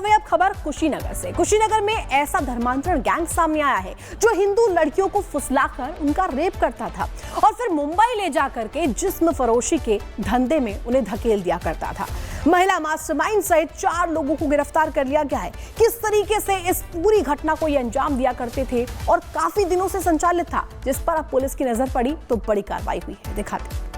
और वे अब खबर कुशीनगर से। कुशीनगर में ऐसा धर्मांतरण गैंग सामने आया है जो हिंदू लड़कियों को फुसलाकर उनका रेप करता था और फिर मुंबई ले जाकर के जिस्म फरोशी के धंधे में उन्हें धकेल दिया करता था। महिला मास्टरमाइंड सहित 4 लोगों को गिरफ्तार कर लिया गया है। किस तरीके से इस पूरी घटना को ये अंजाम दिया करते थे और काफी दिनों से संचालित था, जिस पर अब पुलिस की नजर पड़ी तो बड़ी कार्रवाई हुई है। दिखाते हैं।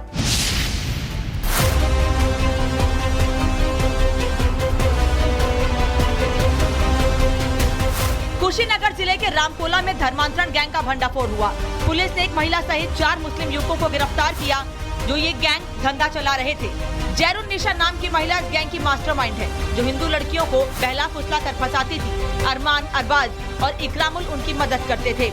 कुशीनगर जिले के रामकोला में धर्मांतरण गैंग का भंडाफोड़ हुआ। पुलिस ने एक महिला सहित 4 मुस्लिम युवकों को गिरफ्तार किया जो ये गैंग धंधा चला रहे थे। जैरुन निशा नाम की महिला इस गैंग की मास्टरमाइंड है, जो हिंदू लड़कियों को बहला फुसला कर फंसाती थी। अरमान, अरबाज और इकरामुल उनकी मदद करते थे।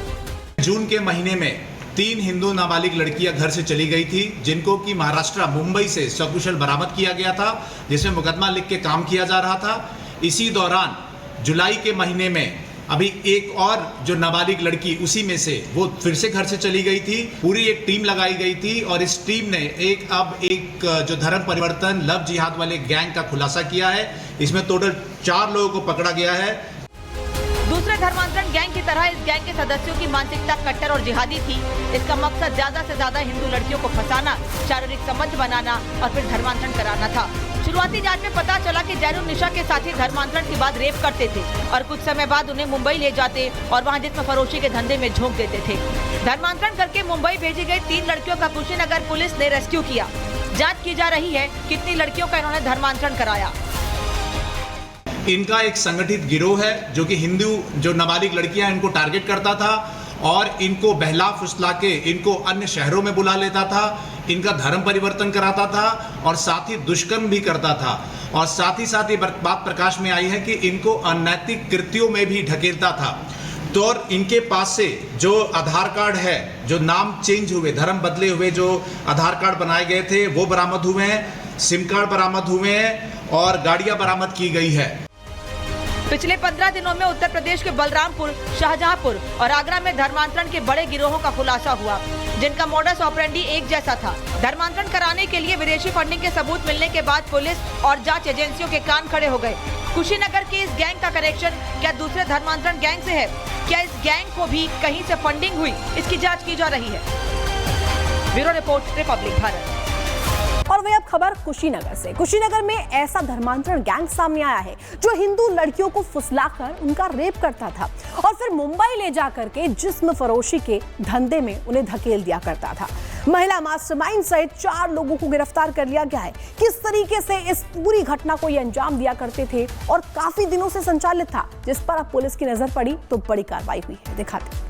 जून के महीने में 3 हिंदू नाबालिग लड़कियां घर से चली गई थी, जिनको कि महाराष्ट्र मुंबई से सकुशल बरामद किया गया था, जिसमें मुकदमा लिख के काम किया जा रहा था। इसी दौरान जुलाई के महीने में अभी एक और जो नाबालिग लड़की उसी में से वो फिर से घर से चली गई थी। पूरी एक टीम लगाई गई थी और इस टीम ने एक जो धर्म परिवर्तन लव जिहाद वाले गैंग का खुलासा किया है। इसमें टोटल 4 लोगों को पकड़ा गया है। दूसरे धर्मांतरण गैंग की तरह इस गैंग के सदस्यों की मानसिकता कट्टर और जिहादी थी। इसका मकसद ज्यादा से ज्यादा हिंदू लड़कियों को फंसाना, शारीरिक संबंध बनाना और फिर धर्मांतरण कराना था। शुरुआती जांच में पता चला कि जैरुन निशा के साथी धर्मांतरण के बाद रेप करते थे और कुछ समय बाद उन्हें मुंबई ले जाते और वहां जिस्म फरोशी के धंधे में झोंक देते थे। धर्मांतरण करके मुंबई भेजी गई 3 लड़कियों का कुशीनगर पुलिस ने रेस्क्यू किया। जाँच की जा रही है कितनी लड़कियों का इन्होंने धर्मांतरण कराया। इनका एक संगठित गिरोह है जो कि हिंदू जो नाबालिग लड़कियां इनको टारगेट करता था और इनको बहला फुसला के इनको अन्य शहरों में बुला लेता था। इनका धर्म परिवर्तन कराता था और साथ ही दुष्कर्म भी करता था। और साथ ही बात प्रकाश में आई है कि इनको अनैतिक कृत्यों में भी ढकेलता था। तो और इनके पास से जो आधार कार्ड है, जो नाम चेंज हुए, धर्म बदले हुए जो आधार कार्ड बनाए गए थे वो बरामद हुए हैं, सिम कार्ड बरामद हुए हैं और गाड़ियां बरामद की गई है। पिछले 15 दिनों में उत्तर प्रदेश के बलरामपुर, शाहजहांपुर और आगरा में धर्मांतरण के बड़े गिरोहों का खुलासा हुआ, जिनका मोडस ऑपरेंडी एक जैसा था। धर्मांतरण कराने के लिए विदेशी फंडिंग के सबूत मिलने के बाद पुलिस और जांच एजेंसियों के कान खड़े हो गए। कुशीनगर की इस गैंग का कनेक्शन क्या दूसरे धर्मांतरण गैंग से है? क्या इस गैंग को भी कहीं से फंडिंग हुई? इसकी जाँच की जा रही है। Bureau report, Republic Bharat. और वे अब खबर कुशीनगर से। कुशीनगर में ऐसा धर्मांतरण गैंग सामने आया है जो हिंदू लड़कियों को फुसलाकर उनका रेप करता था और फिर मुंबई ले जाकर के जिस्म फरोशी के धंधे में उन्हें धकेल दिया करता था। महिला मास्टरमाइंड सहित 4 लोगों को गिरफ्तार कर लिया गया है। किस तरीके से इस पूरी घटना को ये अंजाम दिया करते थे और काफी दिनों से संचालित था, जिस पर अब पुलिस की नजर पड़ी तो बड़ी कार्रवाई हुई है। दिखाते हैं।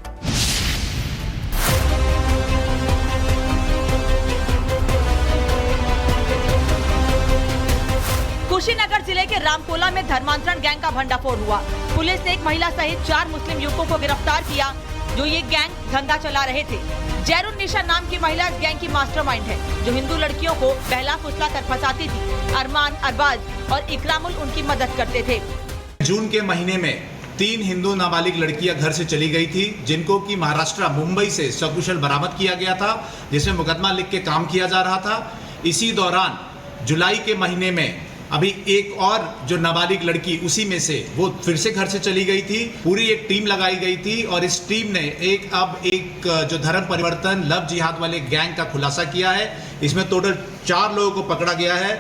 कुशीनगर जिले के रामकोला में धर्मांतरण गैंग का भंडाफोड़ हुआ। पुलिस ने एक महिला सहित 4 मुस्लिम युवकों को गिरफ्तार किया जो ये गैंग धंधा चला रहे थे। जैरुन निशा नाम की महिला इस गैंग की मास्टरमाइंड है, जो हिंदू लड़कियों को बहला फुसला कर फंसाती थी। अरमान, अरबाज और इकरामुल उनकी मदद करते थे। जून के महीने में 3 हिंदू नाबालिग लड़कियां घर से चली गई थी, जिनको कि महाराष्ट्र मुंबई से सकुशल बरामद किया गया था, जिसमें मुकदमा लिख के काम किया जा रहा था। इसी दौरान जुलाई के महीने में अभी एक और जो नाबालिग लड़की उसी में से वो फिर से घर से चली गई थी। पूरी एक टीम लगाई गई थी और इस टीम ने एक जो धर्म परिवर्तन लव जिहाद वाले गैंग का खुलासा किया है। इसमें टोटल 4 लोगों को पकड़ा गया है।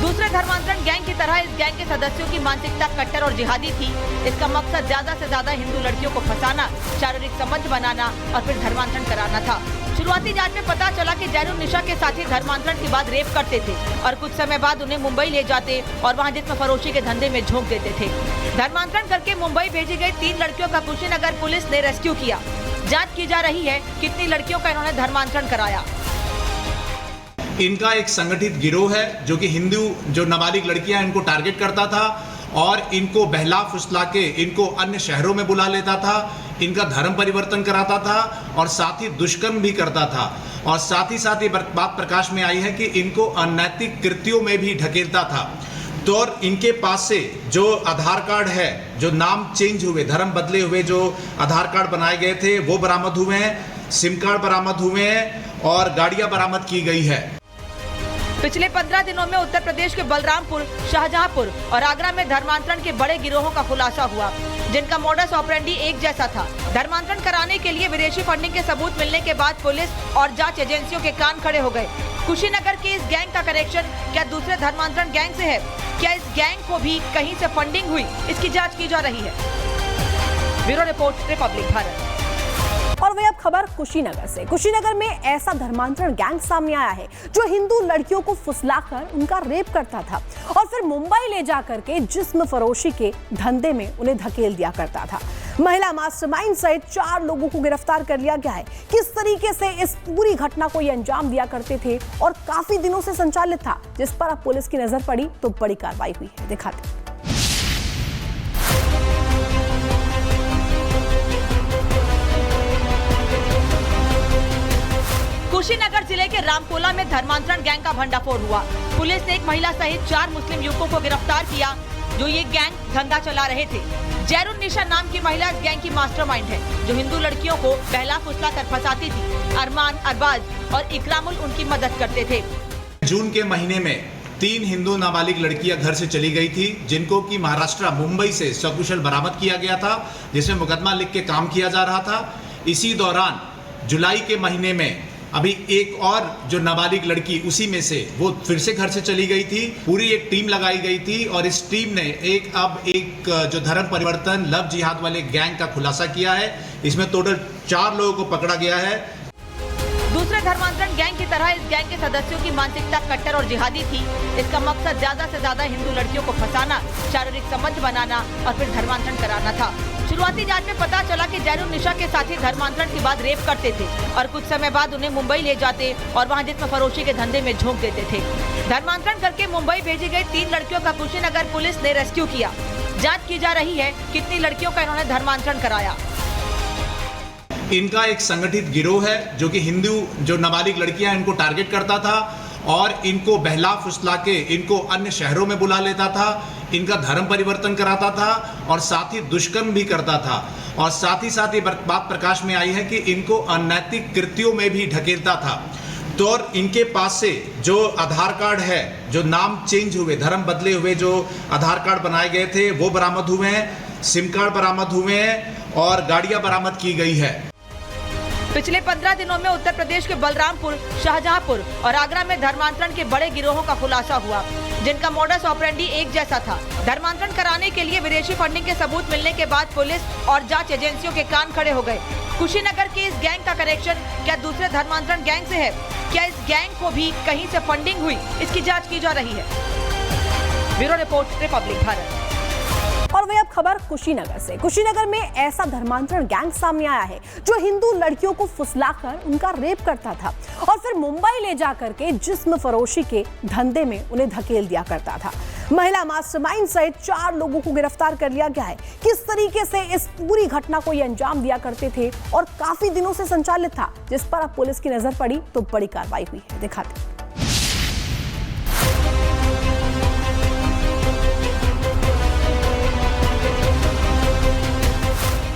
दूसरे धर्मांतरण गैंग की तरह इस गैंग के सदस्यों की मानसिकता कट्टर और जिहादी थी। इसका मकसद ज्यादा से ज्यादा हिंदू लड़कियों को फंसाना, शारीरिक संबंध बनाना और फिर धर्मांतरण कराना था। शुरुआती जांच में पता चला कि जैरुन निशा के साथी धर्मांतरण के बाद रेप करते थे और कुछ समय बाद उन्हें मुंबई ले जाते और वहां जिस्म फरोशी के धंधे में झोंक देते थे। धर्मांतरण करके मुंबई भेजी गई 3 लड़कियों का कुशीनगर पुलिस ने रेस्क्यू किया। जाँच की जा रही है कितनी लड़कियों का इन्होंने धर्मांतरण कराया। इनका एक संगठित गिरोह है जो कि हिंदू जो नाबालिग लड़कियां इनको टारगेट करता था और इनको बहला फुसला के इनको अन्य शहरों में बुला लेता था। इनका धर्म परिवर्तन कराता था और साथ ही दुष्कर्म भी करता था। और साथ ही बात प्रकाश में आई है कि इनको अनैतिक कृत्यों में भी ढकेलता था। तो और इनके पास से जो आधार कार्ड है, जो नाम चेंज हुए, धर्म बदले हुए जो आधार कार्ड बनाए गए थे वो बरामद हुए हैं, सिम कार्ड बरामद हुए हैं और गाड़ियां बरामद की गई है। पिछले 15 दिनों में उत्तर प्रदेश के बलरामपुर, शाहजहांपुर और आगरा में धर्मांतरण के बड़े गिरोहों का खुलासा हुआ, जिनका मोडस ऑपरेंडी एक जैसा था। धर्मांतरण कराने के लिए विदेशी फंडिंग के सबूत मिलने के बाद पुलिस और जांच एजेंसियों के कान खड़े हो गए। कुशीनगर के इस गैंग का कनेक्शन क्या दूसरे धर्मांतरण गैंग से है? क्या इस गैंग को भी कहीं से फंडिंग हुई? इसकी जाँच की जा रही है। Bureau report, Republic Bharat. और वही अब खबर कुशीनगर से। कुशीनगर में ऐसा धर्मांतरण गैंग सामने आया है जो हिंदू लड़कियों को फुसलाकर उनका रेप करता था और फिर मुंबई ले जाकर के जिस्म फरोशी के धंधे में उन्हें धकेल दिया करता था। महिला मास्टरमाइंड सहित 4 लोगों को गिरफ्तार कर लिया गया है। किस तरीके से इस पूरी घटना को ये अंजाम दिया करते थे और काफी दिनों से संचालित था, जिस पर अब पुलिस की नजर पड़ी तो बड़ी कार्रवाई हुई है। दिखाते कुशीनगर जिले के रामकोला में धर्मांतरण गैंग का भंडाफोड़ हुआ। पुलिस ने एक महिला सहित 4 मुस्लिम युवकों को गिरफ्तार किया जो ये गैंग धंधा चला रहे थे। जैरुन निशा नाम की महिला इस गैंग की मास्टरमाइंड है, जो हिंदू लड़कियों को बहला फुसला कर फंसाती थी। अरमान, अरबाज और इकरामुल उनकी मदद करते थे। जून के महीने में 3 हिंदू नाबालिग लड़कियां घर से चली गई थी, जिनको कि महाराष्ट्र मुंबई से सकुशल बरामद किया गया था, जिसमें मुकदमा लिख के काम किया जा रहा था। इसी दौरान जुलाई के महीने में अभी एक और जो नाबालिग लड़की उसी में से वो फिर से घर से चली गई थी। पूरी एक टीम लगाई गई थी और इस टीम ने एक जो धर्म परिवर्तन लव जिहाद वाले गैंग का खुलासा किया है। इसमें टोटल 4 लोगों को पकड़ा गया है। दूसरे धर्मांतरण गैंग की तरह इस गैंग के सदस्यों की मानसिकता कट्टर और जिहादी थी। इसका मकसद ज्यादा से ज्यादा हिंदू लड़कियों को फंसाना, शारीरिक संबंध बनाना और फिर धर्मांतरण कराना था। शुरुआती जांच में पता चला कि जैरुन निशा के साथी धर्मांतरण के बाद रेप करते थे और कुछ समय बाद उन्हें मुंबई ले जाते और वहां जिस्म फरोशी के धंधे में झोंक देते थे। धर्मांतरण करके मुंबई भेजी गई 3 लड़कियों का कुशीनगर पुलिस ने रेस्क्यू किया। जाँच की जा रही है कितनी लड़कियों का इन्होंने धर्मांतरण कराया। इनका एक संगठित गिरोह है जो कि हिंदू जो नाबालिग लड़कियां इनको टारगेट करता था और इनको बहला फुसला के इनको अन्य शहरों में बुला लेता था, इनका धर्म परिवर्तन कराता था और साथ ही दुष्कर्म भी करता था। और साथ ही ये बात प्रकाश में आई है कि इनको अनैतिक कृत्यों में भी ढकेलता था। तो और इनके पास से जो आधार कार्ड है, जो नाम चेंज हुए, धर्म बदले हुए जो आधार कार्ड बनाए गए थे वो बरामद हुए हैं, सिम कार्ड बरामद हुए हैं और गाड़ियां बरामद की गई है। पिछले 15 दिनों में उत्तर प्रदेश के बलरामपुर, शाहजहांपुर और आगरा में धर्मांतरण के बड़े गिरोहों का खुलासा हुआ, जिनका मोडस ऑपरेंडी एक जैसा था। धर्मांतरण कराने के लिए विदेशी फंडिंग के सबूत मिलने के बाद पुलिस और जांच एजेंसियों के कान खड़े हो गए। कुशीनगर के इस गैंग का कनेक्शन क्या दूसरे धर्मांतरण गैंग से है? क्या इस गैंग को भी कहीं से फंडिंग हुई? इसकी जाँच की जा रही है। Bureau report, Republic Bharat. और वही अब खबर कुशीनगर से। कुशीनगर में ऐसा धर्मांतरण गैंग सामने आया है जो हिंदू लड़कियों को फुसलाकर उनका रेप करता था और फिर मुंबई ले जाकर के जिस्म फरोशी के धंधे में उन्हें धकेल दिया करता था। महिला मास्टरमाइंड सहित 4 लोगों को गिरफ्तार कर लिया गया है। किस तरीके से इस पूरी घटना को ये अंजाम दिया करते थे और काफी दिनों से संचालित था, जिस पर अब पुलिस की नजर पड़ी तो बड़ी कार्रवाई हुई है। दिखाते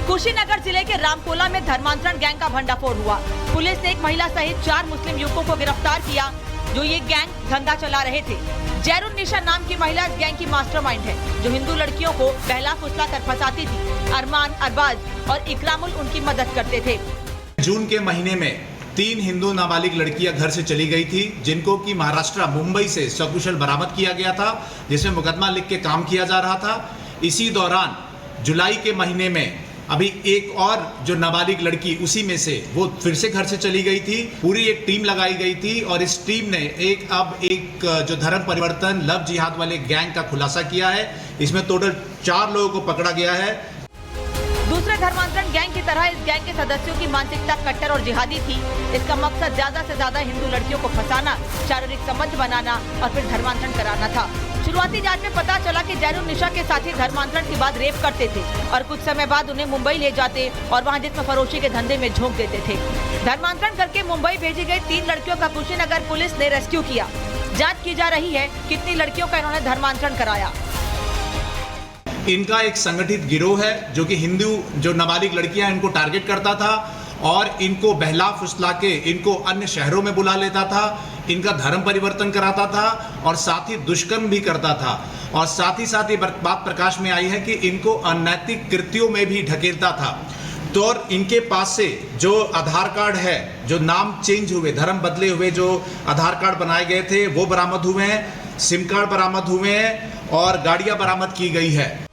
कुशीनगर जिले के रामकोला में धर्मांतरण गैंग का भंडाफोड़ हुआ। पुलिस ने एक महिला सहित 4 मुस्लिम युवकों को गिरफ्तार किया जो ये गैंग धंधा चला रहे थे। जैरुन निशा नाम की महिला इस गैंग की मास्टरमाइंड है, जो हिंदू लड़कियों को बहला फुसला कर फंसाती थी। अरमान, अरबाज और इकरामुल उनकी मदद करते थे। जून के महीने में 3 हिंदू नाबालिग लड़कियां घर से चली गई थी, जिनको कि महाराष्ट्र मुंबई से सकुशल बरामद किया गया था, जिसमें मुकदमा लिख के काम किया जा रहा था। इसी दौरान जुलाई के महीने में अभी एक और जो नाबालिग लड़की उसी में से वो फिर से घर से चली गई थी। पूरी एक टीम लगाई गई थी और इस टीम ने एक जो धर्म परिवर्तन लव जिहाद वाले गैंग का खुलासा किया है। इसमें टोटल 4 लोगों को पकड़ा गया है। दूसरे धर्मांतरण गैंग की तरह इस गैंग के सदस्यों की मानसिकता कट्टर और जिहादी थी। इसका मकसद ज्यादा से ज्यादा हिंदू लड़कियों को फंसाना, शारीरिक संबंध बनाना और फिर धर्मांतरण कराना था। शुरुआती जांच में पता चला कि जैरुन निशा के साथी धर्मांतरण के बाद रेप करते थे और कुछ समय बाद उन्हें मुंबई ले जाते और वहां जिस्म फरोशी के धंधे में झोंक देते थे। धर्मांतरण करके मुंबई भेजी गई 3 लड़कियों का कुशीनगर पुलिस ने रेस्क्यू किया। जाँच की जा रही है कितनी लड़कियों का इन्होंने धर्मांतरण कराया। इनका एक संगठित गिरोह है जो कि हिंदू जो नाबालिग लड़कियां इनको टारगेट करता था और इनको बहला फुसला के इनको अन्य शहरों में बुला लेता था, इनका धर्म परिवर्तन कराता था और साथ ही दुष्कर्म भी करता था। और साथ ही ये बात प्रकाश में आई है कि इनको अनैतिक कृत्यों में भी ढकेलता था। तो और इनके पास से जो आधार कार्ड है, जो नाम चेंज हुए, धर्म बदले हुए जो आधार कार्ड बनाए गए थे वो बरामद हुए हैं, सिम कार्ड बरामद हुए हैं और गाड़ियां बरामद की गई है।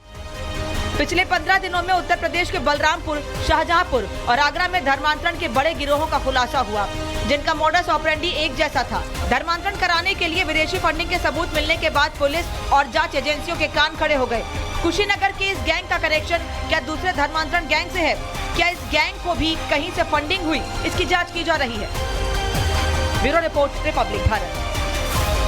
पिछले 15 दिनों में उत्तर प्रदेश के बलरामपुर, शाहजहांपुर और आगरा में धर्मांतरण के बड़े गिरोहों का खुलासा हुआ, जिनका मोडस ऑपरेंडी एक जैसा था। धर्मांतरण कराने के लिए विदेशी फंडिंग के सबूत मिलने के बाद पुलिस और जांच एजेंसियों के कान खड़े हो गए। कुशीनगर के इस गैंग का कनेक्शन क्या दूसरे धर्मांतरण गैंग से है? क्या इस गैंग को भी कहीं से फंडिंग हुई? इसकी जांच की जा रही है। Bureau report, Republic Bharat.